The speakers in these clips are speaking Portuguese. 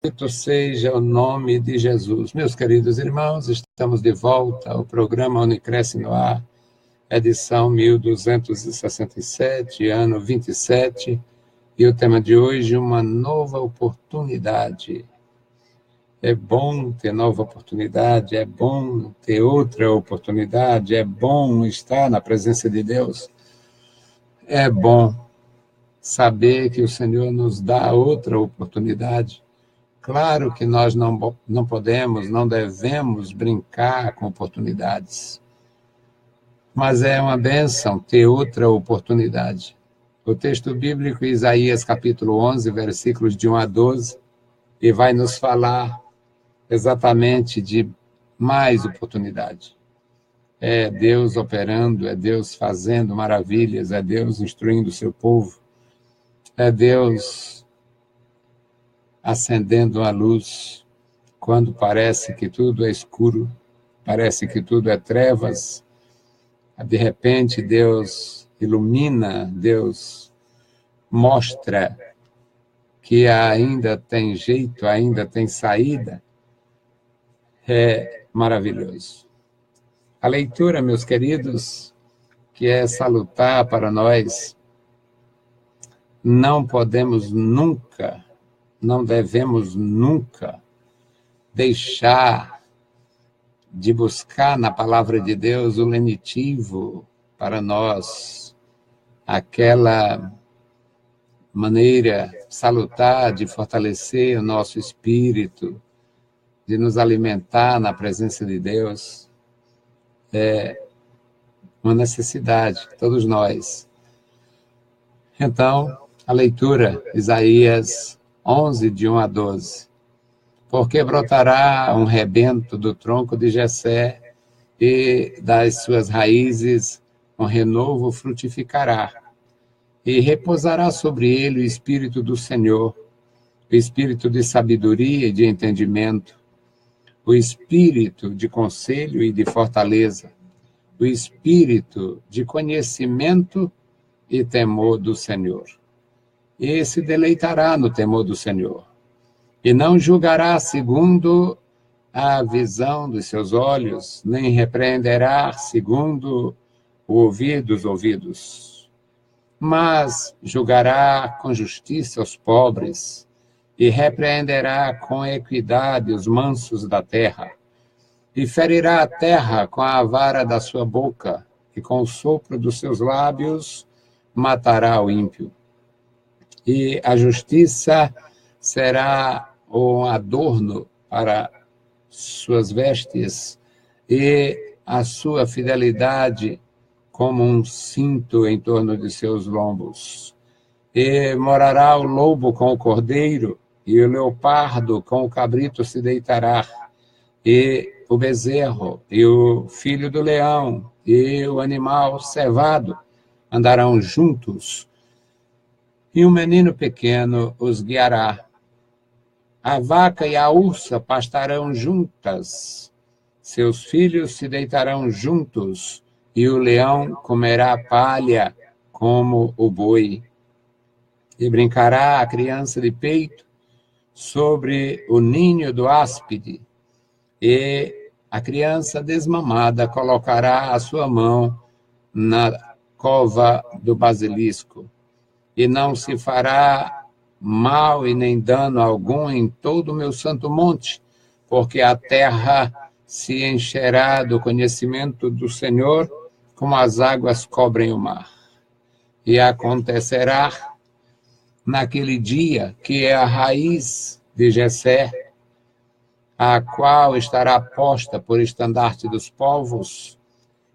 Bendito seja o nome de Jesus. Meus queridos irmãos, estamos de volta ao programa Unicresce no Ar, edição 1267, ano 27, e o tema de hoje, uma nova oportunidade. É bom ter nova oportunidade, é bom ter outra oportunidade, é bom estar na presença de Deus, é bom saber que o Senhor nos dá outra oportunidade. Claro que nós não podemos, não devemos brincar com oportunidades, mas é uma bênção ter outra oportunidade. O texto bíblico, Isaías capítulo 11, versículos de 1 a 12, e vai nos falar exatamente de mais oportunidade. É Deus operando, é Deus fazendo maravilhas, é Deus instruindo o seu povo, é Deus acendendo a luz quando parece que tudo é escuro, parece que tudo é trevas. De repente, Deus ilumina, Deus mostra que ainda tem jeito, ainda tem saída. É maravilhoso. A leitura, meus queridos, que é salutar para nós, não podemos nunca, não devemos nunca deixar de buscar na palavra de Deus o lenitivo para nós, aquela maneira salutar de fortalecer o nosso espírito, de nos alimentar na presença de Deus. É uma necessidade, todos nós. Então, a leitura, Isaías 11, de 1 a 12. Porque brotará um rebento do tronco de Jessé, e das suas raízes um renovo frutificará. E repousará sobre ele o Espírito do Senhor, o Espírito de sabedoria e de entendimento, o Espírito de conselho e de fortaleza, o Espírito de conhecimento e temor do Senhor. E se deleitará no temor do Senhor, e não julgará segundo a visão dos seus olhos, nem repreenderá segundo o ouvir dos ouvidos, mas julgará com justiça os pobres, e repreenderá com equidade os mansos da terra, e ferirá a terra com a vara da sua boca, e com o sopro dos seus lábios matará o ímpio. E a justiça será um adorno para suas vestes, e a sua fidelidade como um cinto em torno de seus lombos. E morará o lobo com o cordeiro, e o leopardo com o cabrito se deitará, e o bezerro, e o filho do leão, e o animal cevado andarão juntos, e um menino pequeno os guiará. A vaca e a ursa pastarão juntas, seus filhos se deitarão juntos, e o leão comerá palha como o boi. E brincará a criança de peito sobre o ninho do áspide, e a criança desmamada colocará a sua mão na cova do basilisco, e não se fará mal e nem dano algum em todo o meu santo monte, porque a terra se encherá do conhecimento do Senhor, como as águas cobrem o mar. E acontecerá naquele dia que a raiz de Jessé, a qual estará posta por estandarte dos povos,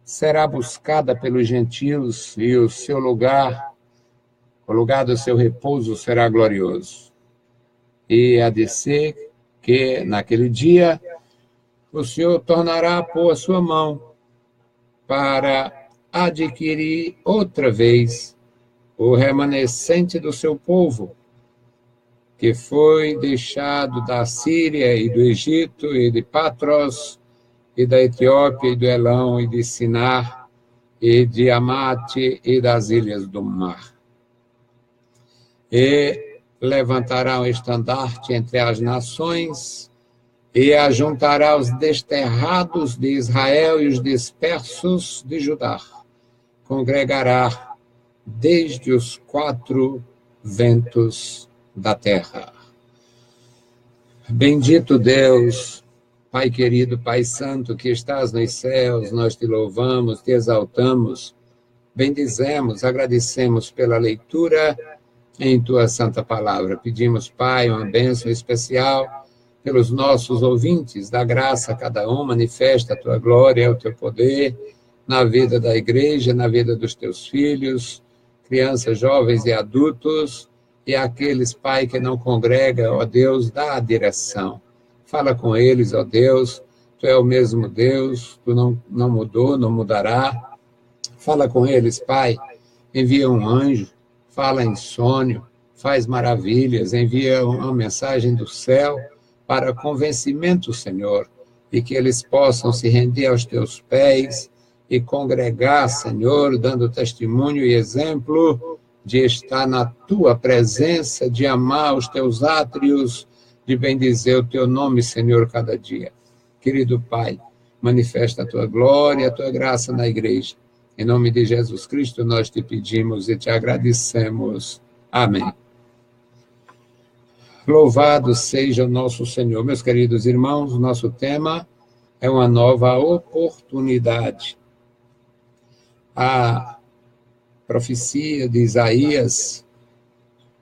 será buscada pelos gentios, e o seu lugar, o lugar do seu repouso será glorioso. E há de ser que, naquele dia, o Senhor tornará a pôr a sua mão para adquirir outra vez o remanescente do seu povo, que foi deixado da Síria e do Egito e de Patros, e da Etiópia e do Elão e de Sinar, e de Amate e das ilhas do mar. E levantará um estandarte entre as nações e ajuntará os desterrados de Israel e os dispersos de Judá. Congregará desde os quatro ventos da terra. Bendito Deus, Pai querido, Pai santo, que estás nos céus, nós te louvamos, te exaltamos, bendizemos, agradecemos pela leitura em tua santa palavra. Pedimos, Pai, uma bênção especial pelos nossos ouvintes, dá graça a cada um, manifesta a tua glória, o teu poder na vida da igreja, na vida dos teus filhos, crianças, jovens e adultos, e aqueles, Pai, que não congrega, ó Deus, dá a direção. Fala com eles, ó Deus, tu é o mesmo Deus, tu não mudou, não mudará. Fala com eles, Pai, envia um anjo, fala em sonho, faz maravilhas, envia uma mensagem do céu para convencimento, Senhor, e que eles possam se render aos teus pés e congregar, Senhor, dando testemunho e exemplo de estar na tua presença, de amar os teus átrios, de bendizer o teu nome, Senhor, cada dia. Querido Pai, manifesta a tua glória, a tua graça na igreja. Em nome de Jesus Cristo, nós te pedimos e te agradecemos. Amém. Louvado seja o nosso Senhor. Meus queridos irmãos, nosso tema é uma nova oportunidade. A profecia de Isaías,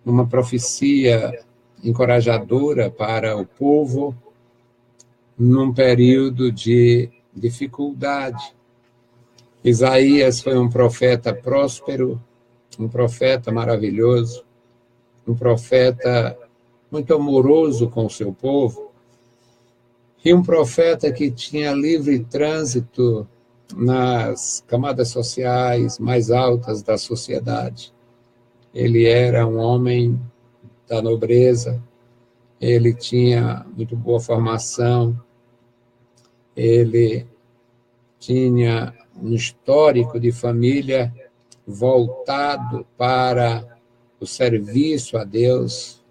uma profecia encorajadora para o povo num período de dificuldade. Isaías foi um profeta próspero, um profeta maravilhoso, um profeta muito amoroso com o seu povo, e um profeta que tinha livre trânsito nas camadas sociais mais altas da sociedade. Ele era um homem da nobreza, ele tinha muito boa formação, ele tinha um histórico de família voltado para o serviço a Deus,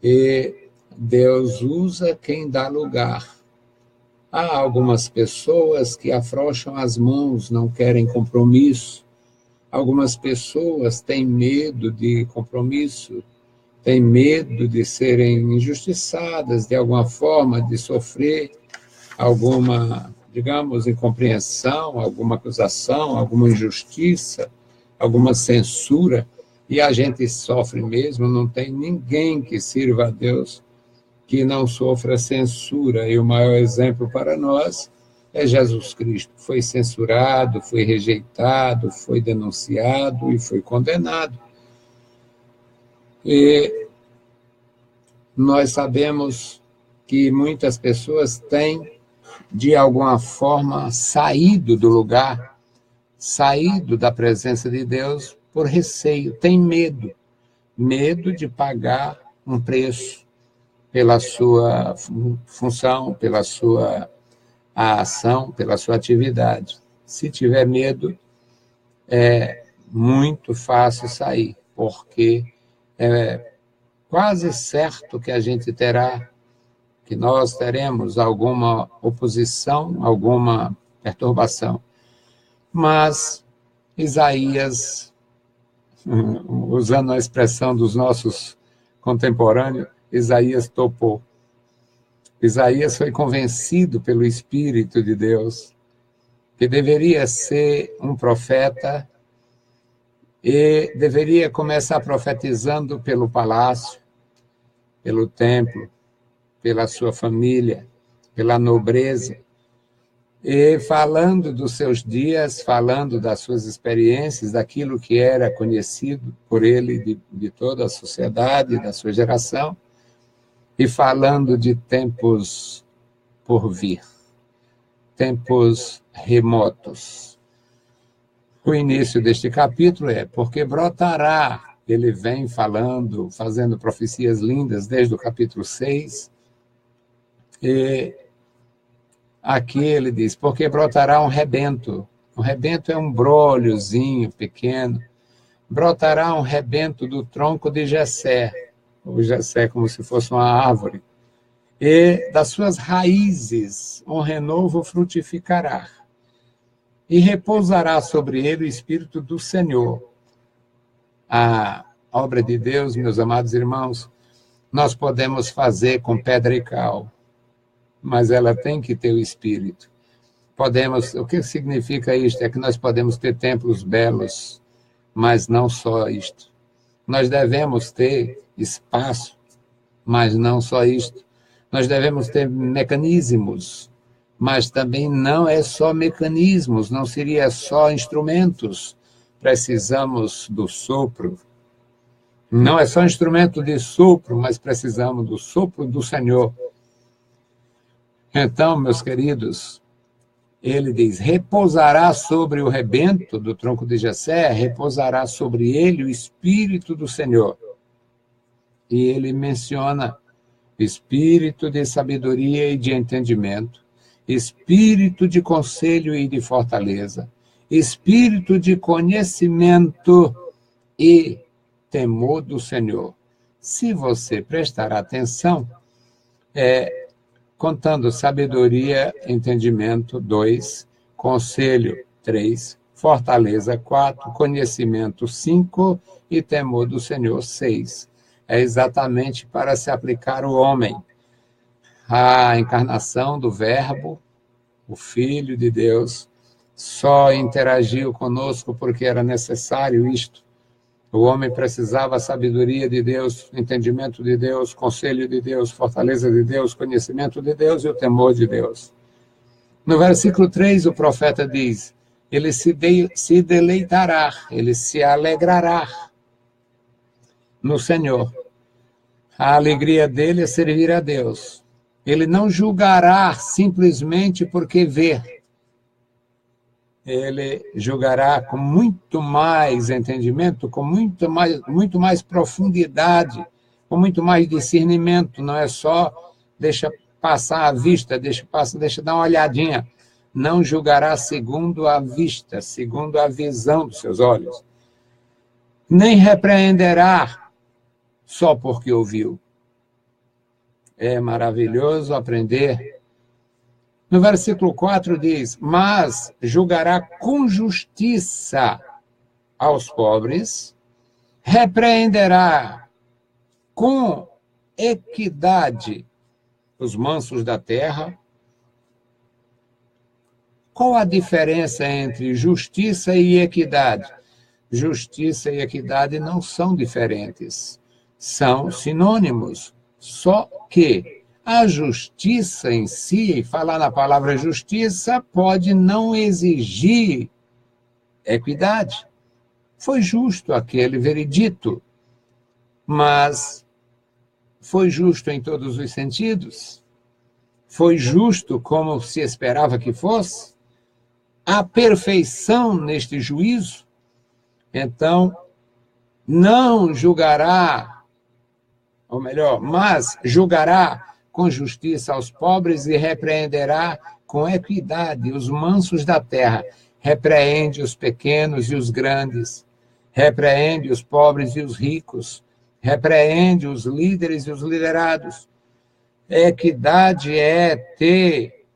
e Deus usa quem dá lugar. Há algumas pessoas que afrouxam as mãos, não querem compromisso. Algumas pessoas têm medo de compromisso, têm medo de serem injustiçadas de alguma forma, de sofrer alguma, digamos, incompreensão, alguma acusação, alguma injustiça, alguma censura, e a gente sofre mesmo, não tem ninguém que sirva a Deus que não sofra censura, e o maior exemplo para nós é Jesus Cristo. Foi censurado, foi rejeitado, foi denunciado e foi condenado. E nós sabemos que muitas pessoas têm, de alguma forma, saído do lugar, saído da presença de Deus por receio, tem medo de pagar um preço pela sua função, pela sua ação, pela sua atividade. Se tiver medo, é muito fácil sair, porque é quase certo que a gente terá, que nós teremos alguma oposição, alguma perturbação. Mas Isaías, usando a expressão dos nossos contemporâneos, Isaías topou. Isaías foi convencido pelo Espírito de Deus que deveria ser um profeta e deveria começar profetizando pelo palácio, pelo templo, pela sua família, pela nobreza, e falando dos seus dias, falando das suas experiências, daquilo que era conhecido por ele de toda a sociedade, da sua geração, e falando de tempos por vir, tempos remotos. O início deste capítulo é porque brotará. Ele vem falando, fazendo profecias lindas desde o capítulo 6. E aqui ele diz, porque brotará um rebento. Um rebento é um brolhozinho pequeno. Brotará um rebento do tronco de Jessé. o Jessé como se fosse uma árvore, e das suas raízes um renovo frutificará, e repousará sobre ele o Espírito do Senhor. A obra de Deus, meus amados irmãos, nós podemos fazer com pedra e cal, mas ela tem que ter o Espírito. O que significa isto? É que nós podemos ter templos belos, mas não só isto. Nós devemos ter espaço, mas não só isto. Nós devemos ter mecanismos, mas também não é só mecanismos, não seria só instrumentos. Precisamos do sopro. Não é só instrumento de sopro, mas precisamos do sopro do Senhor. Então, meus queridos, ele diz, repousará sobre o rebento do tronco de Jessé, repousará sobre ele o Espírito do Senhor. E ele menciona espírito de sabedoria e de entendimento, espírito de conselho e de fortaleza, espírito de conhecimento e temor do Senhor. Se você prestar atenção, contando sabedoria, entendimento, 2, conselho, 3, fortaleza, 4, conhecimento, 5 e temor do Senhor, 6. É exatamente para se aplicar o homem. A encarnação do Verbo, o Filho de Deus, só interagiu conosco porque era necessário isto. O homem precisava a sabedoria de Deus, entendimento de Deus, conselho de Deus, fortaleza de Deus, conhecimento de Deus e o temor de Deus. No versículo 3, o profeta diz, ele se deleitará, ele se alegrará no Senhor. A alegria dele é servir a Deus. Ele não julgará simplesmente porque vê. Ele julgará com muito mais entendimento, com muito mais profundidade, com muito mais discernimento. Não é só deixa passar a vista, deixa dar uma olhadinha. Não julgará segundo a vista, segundo a visão dos seus olhos. Nem repreenderá só porque ouviu. É maravilhoso aprender. No versículo 4 diz, mas julgará com justiça aos pobres, repreenderá com equidade os mansos da terra. Qual a diferença entre justiça e equidade? Justiça e equidade não são diferentes, são sinônimos, só que a justiça em si, falar na palavra justiça, pode não exigir equidade. Foi justo aquele veredito, mas foi justo em todos os sentidos? Foi justo como se esperava que fosse? Há perfeição neste juízo? Então, não julgará, ou melhor, mas julgará com justiça aos pobres e repreenderá com equidade os mansos da terra. Repreende os pequenos e os grandes, repreende os pobres e os ricos, repreende os líderes e os liderados. Equidade é ter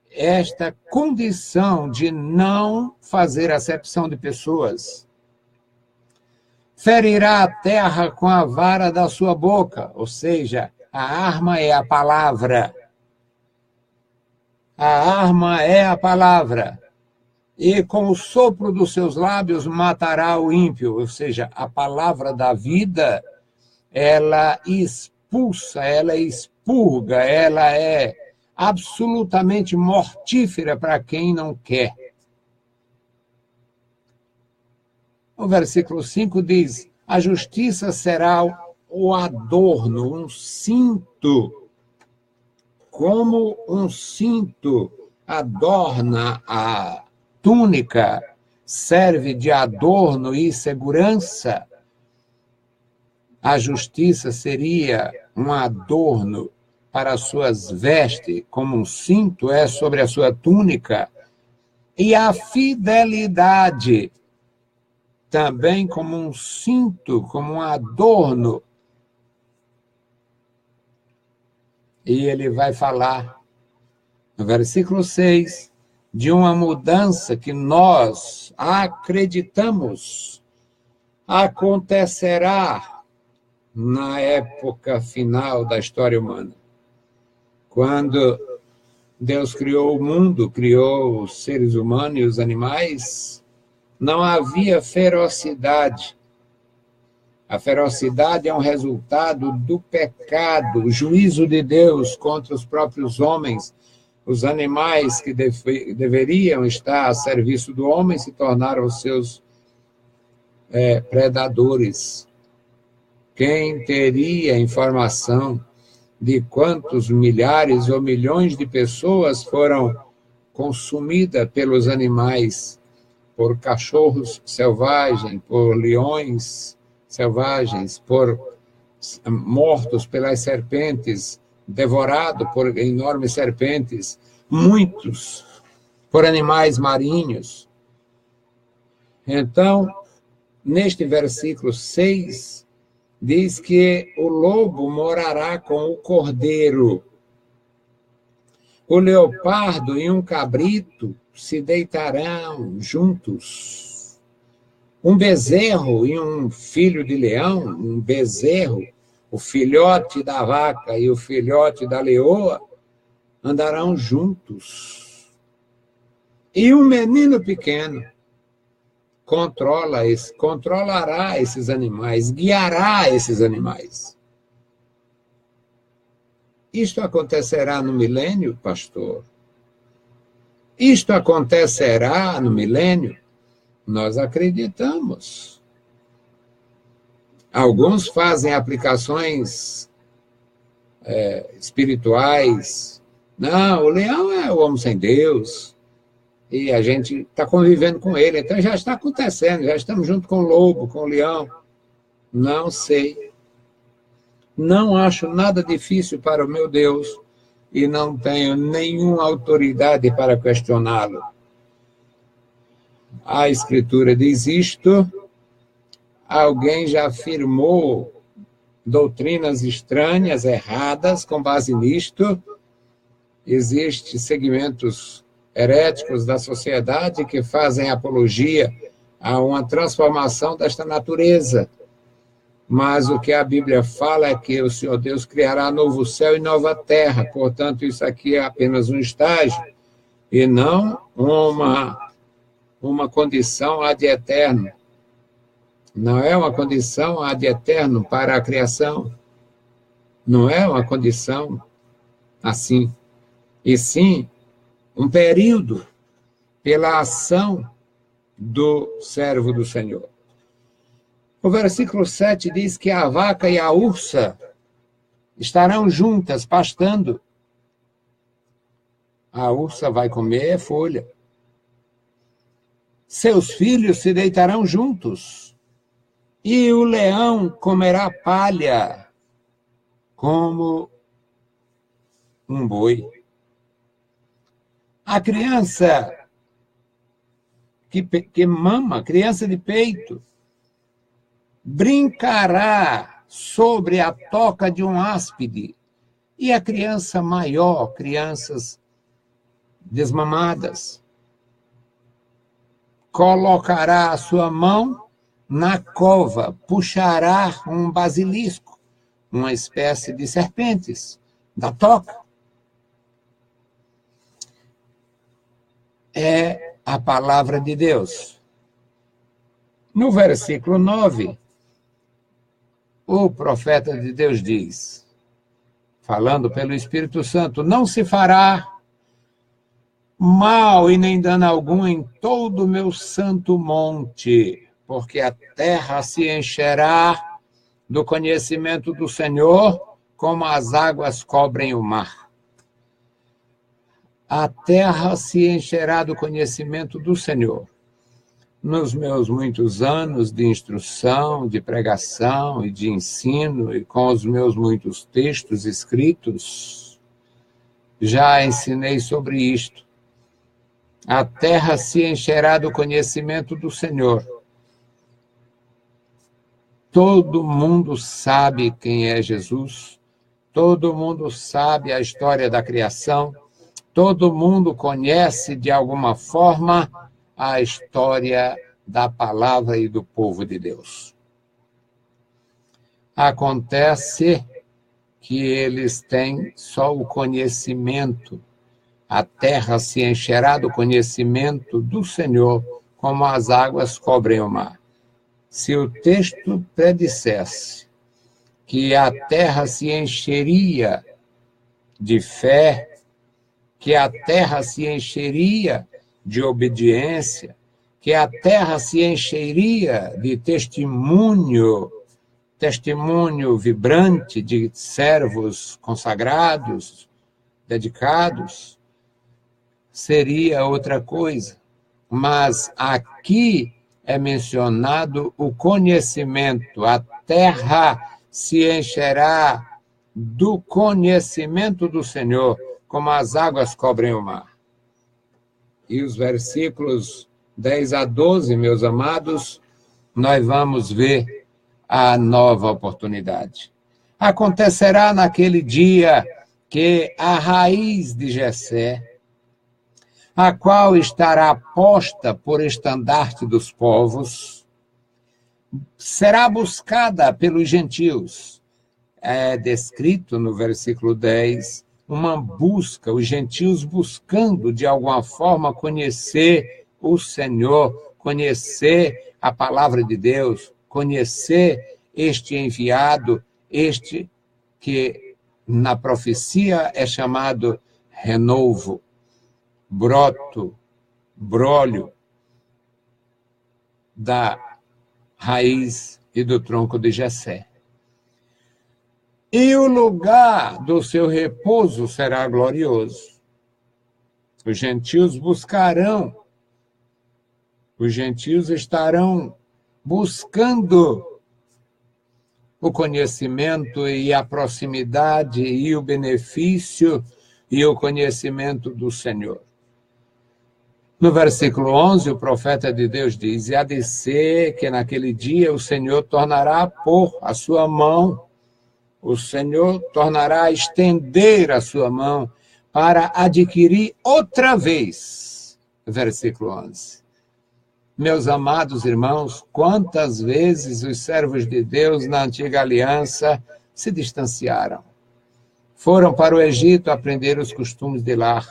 esta condição de não fazer acepção de pessoas. Ferirá a terra com a vara da sua boca, ou seja, a arma é a palavra. A arma é a palavra. E com o sopro dos seus lábios matará o ímpio, ou seja, a palavra da vida, ela expulsa, ela expurga, ela é absolutamente mortífera para quem não quer. O versículo 5 diz, a justiça será o adorno, um cinto, como um cinto adorna a túnica, serve de adorno e segurança. A justiça seria um adorno para as suas vestes, como um cinto é sobre a sua túnica, e a fidelidade também como um cinto, como um adorno E ele vai falar, no versículo 6, de uma mudança que nós acreditamos acontecerá na época final da história humana. Quando Deus criou o mundo, criou os seres humanos e os animais, não havia ferocidade. A ferocidade é um resultado do pecado, o juízo de Deus contra os próprios homens. Os animais que deveriam estar a serviço do homem se tornaram os seus predadores. Quem teria informação de quantos milhares ou milhões de pessoas foram consumidas pelos animais, por cachorros selvagens, por leões selvagens, por mortos pelas serpentes, devorados por enormes serpentes, muitos por animais marinhos. Então, neste versículo 6, diz que o lobo morará com o cordeiro, o leopardo e um cabrito se deitarão juntos. Um bezerro e um filho de leão, um bezerro, o filhote da vaca e o filhote da leoa, andarão juntos. E um menino pequeno controlará esses animais, guiará esses animais. Isto acontecerá no milênio, pastor? Isto acontecerá no milênio? Nós acreditamos. Alguns fazem aplicações espirituais. Não, o leão é o homem sem Deus. E a gente está convivendo com ele. Então já está acontecendo, já estamos junto com o lobo, com o leão. Não sei. Não acho nada difícil para o meu Deus e não tenho nenhuma autoridade para questioná-lo. A Escritura diz isto, alguém já afirmou doutrinas estranhas, erradas, com base nisto. Existem segmentos heréticos da sociedade que fazem apologia a uma transformação desta natureza. Mas o que a Bíblia fala é que o Senhor Deus criará novo céu e nova terra. Portanto, isso aqui é apenas um estágio e não uma condição ad eterno. Não é uma condição ad eterno para a criação. Não é uma condição assim. E sim, um período pela ação do servo do Senhor. O versículo 7 diz que a vaca e a ursa estarão juntas, pastando. A ursa vai comer folha. Seus filhos se deitarão juntos. E o leão comerá palha como um boi. A criança que mama, criança de peito, brincará sobre a toca de um áspide. E a criança maior, crianças desmamadas, colocará a sua mão na cova, puxará um basilisco, uma espécie de serpentes, da toca. É a palavra de Deus. No versículo 9, o profeta de Deus diz, falando pelo Espírito Santo, não se fará mal e nem dano algum em todo o meu santo monte, porque a terra se encherá do conhecimento do Senhor, como as águas cobrem o mar. A terra se encherá do conhecimento do Senhor. Nos meus muitos anos de instrução, de pregação e de ensino, e com os meus muitos textos escritos, já ensinei sobre isto. A terra se encherá do conhecimento do Senhor. Todo mundo sabe quem é Jesus. todo mundo sabe a história da criação, todo mundo conhece de alguma forma a história da palavra e do povo de Deus. Acontece que eles têm só o conhecimento. A terra se encherá do conhecimento do Senhor, como as águas cobrem o mar. Se o texto predissesse que a terra se encheria de fé, que a terra se encheria de obediência, que a terra se encheria de testemunho vibrante de servos consagrados, dedicados, seria outra coisa. Mas aqui é mencionado o conhecimento. A terra se encherá do conhecimento do Senhor, como as águas cobrem o mar. E os versículos 10 a 12, meus amados, nós vamos ver a nova oportunidade. Acontecerá naquele dia que a raiz de Jessé, a qual estará posta por estandarte dos povos, será buscada pelos gentios. É descrito no versículo 10, uma busca, os gentios buscando de alguma forma conhecer o Senhor, conhecer a palavra de Deus, conhecer este enviado, este que na profecia é chamado renovo, broto, brolho da raiz e do tronco de Jessé. E o lugar do seu repouso será glorioso. Os gentios buscarão, os gentios estarão buscando o conhecimento e a proximidade e o benefício e o conhecimento do Senhor. No versículo 11, o profeta de Deus diz: e há de ser que naquele dia o Senhor tornará a pôr a sua mão, o Senhor tornará a estender a sua mão para adquirir outra vez. Versículo 11. Meus amados irmãos, quantas vezes os servos de Deus na antiga aliança se distanciaram? Foram para o Egito aprender os costumes de lá.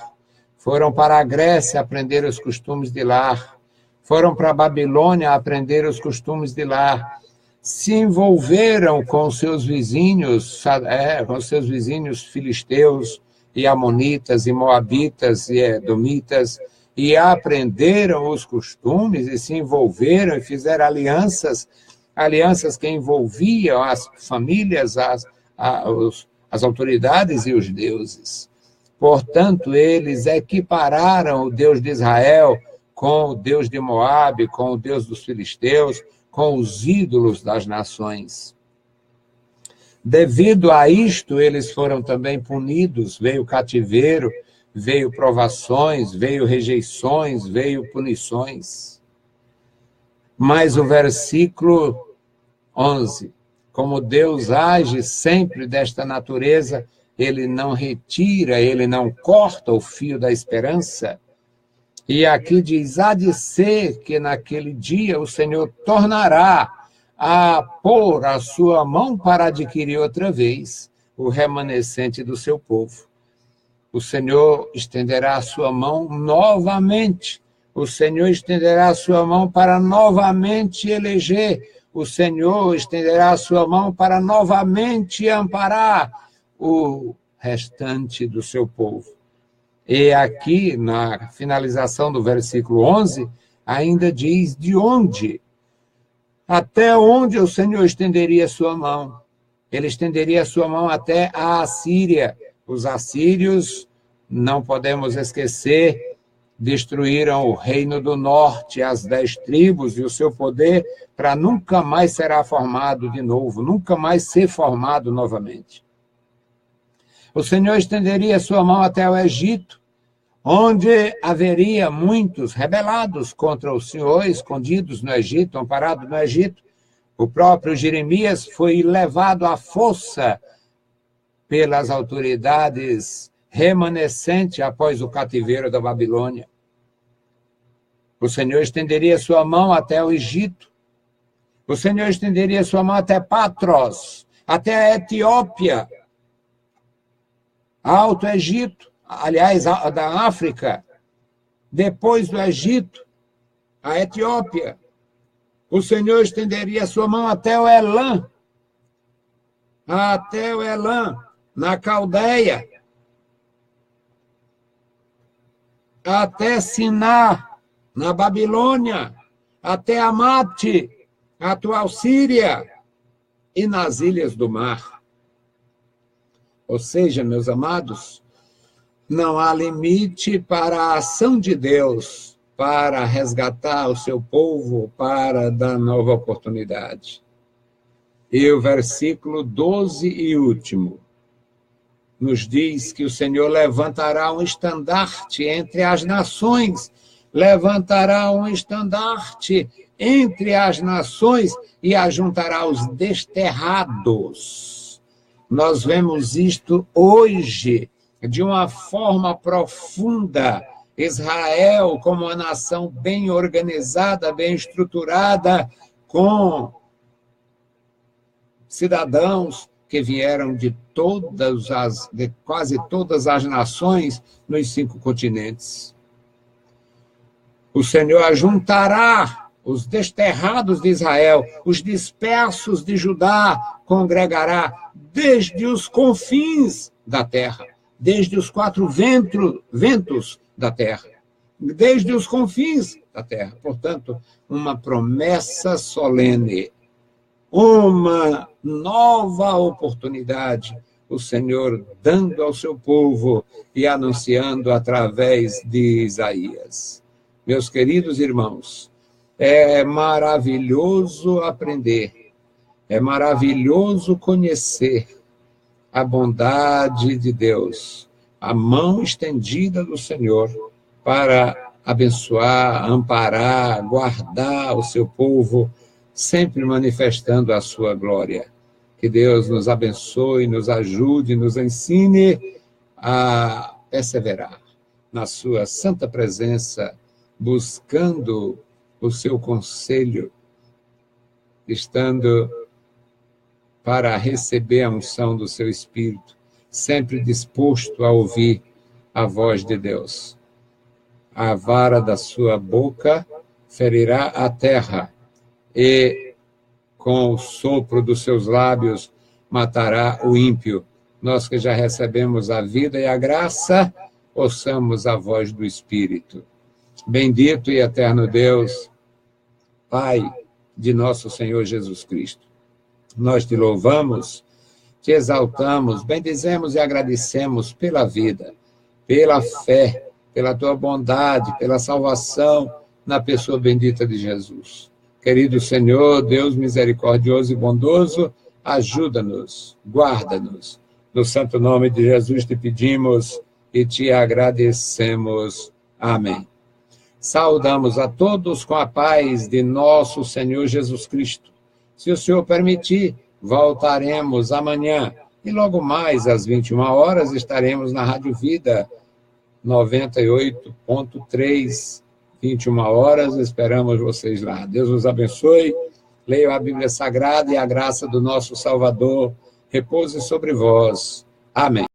Foram para a Grécia aprender os costumes de lá. Foram para a Babilônia aprender os costumes de lá. Se envolveram com seus vizinhos, filisteus e amonitas e moabitas e edomitas, e aprenderam os costumes e se envolveram e fizeram alianças que envolviam as famílias, as autoridades e os deuses. Portanto, eles equipararam o Deus de Israel com o Deus de Moabe, com o Deus dos filisteus, com os ídolos das nações. Devido a isto, eles foram também punidos, veio cativeiro, veio provações, veio rejeições, veio punições. Mas o versículo 11, como Deus age sempre desta natureza, ele não retira, ele não corta o fio da esperança. E aqui diz: há de ser que naquele dia o Senhor tornará a pôr a sua mão para adquirir outra vez o remanescente do seu povo. O Senhor estenderá a sua mão novamente. O Senhor estenderá a sua mão para novamente eleger. O Senhor estenderá a sua mão para novamente amparar o restante do seu povo. E aqui, na finalização do versículo 11, ainda diz de onde, até onde o Senhor estenderia a sua mão. Ele estenderia a sua mão até a Assíria. Os assírios, não podemos esquecer, destruíram o reino do norte, as 10 tribos e o seu poder, para nunca mais será formado de novo, nunca mais ser formado novamente. O Senhor estenderia a sua mão até o Egito, onde haveria muitos rebelados contra o Senhor, escondidos no Egito, amparados no Egito. O próprio Jeremias foi levado à força pelas autoridades remanescentes após o cativeiro da Babilônia. O Senhor estenderia sua mão até o Egito. O Senhor estenderia sua mão até Patros, até a Etiópia, Alto Egito, aliás, da África, depois do Egito, a Etiópia. O Senhor estenderia sua mão até o Elã, na Caldeia, até Siná, na Babilônia, até Amate, a atual Síria, e nas ilhas do mar. Ou seja, meus amados, não há limite para a ação de Deus para resgatar o seu povo, para dar nova oportunidade. E o versículo 12 e último nos diz que o Senhor levantará um estandarte entre as nações, levantará um estandarte entre as nações e ajuntará os desterrados. Nós vemos isto hoje de uma forma profunda. Israel, como uma nação bem organizada, bem estruturada, com cidadãos que vieram de quase todas as nações nos 5 continentes. O Senhor ajuntará os desterrados de Israel, os dispersos de Judá, congregará desde os confins da terra, desde os 4 ventos da terra, desde os confins da terra. Portanto, uma promessa solene, uma nova oportunidade, o Senhor dando ao seu povo e anunciando através de Isaías. Meus queridos irmãos, é maravilhoso aprender, é maravilhoso conhecer a bondade de Deus, a mão estendida do Senhor para abençoar, amparar, guardar o seu povo, sempre manifestando a sua glória. Que Deus nos abençoe, nos ajude, nos ensine a perseverar na sua santa presença, buscando o seu conselho, estando para receber a unção do seu Espírito, sempre disposto a ouvir a voz de Deus. A vara da sua boca ferirá a terra, e com o sopro dos seus lábios matará o ímpio. Nós que já recebemos a vida e a graça, ouçamos a voz do Espírito. Bendito e eterno Deus, Pai de nosso Senhor Jesus Cristo, nós te louvamos, te exaltamos, bendizemos e agradecemos pela vida, pela fé, pela tua bondade, pela salvação na pessoa bendita de Jesus. Querido Senhor, Deus misericordioso e bondoso, ajuda-nos, guarda-nos. No santo nome de Jesus te pedimos e te agradecemos. Amém. Saudamos a todos com a paz de nosso Senhor Jesus Cristo. Se o Senhor permitir, voltaremos amanhã. E logo mais, às 21 horas, estaremos na Rádio Vida 98.3, 21 horas, esperamos vocês lá. Deus os abençoe, leiam a Bíblia Sagrada e a graça do nosso Salvador repouse sobre vós. Amém.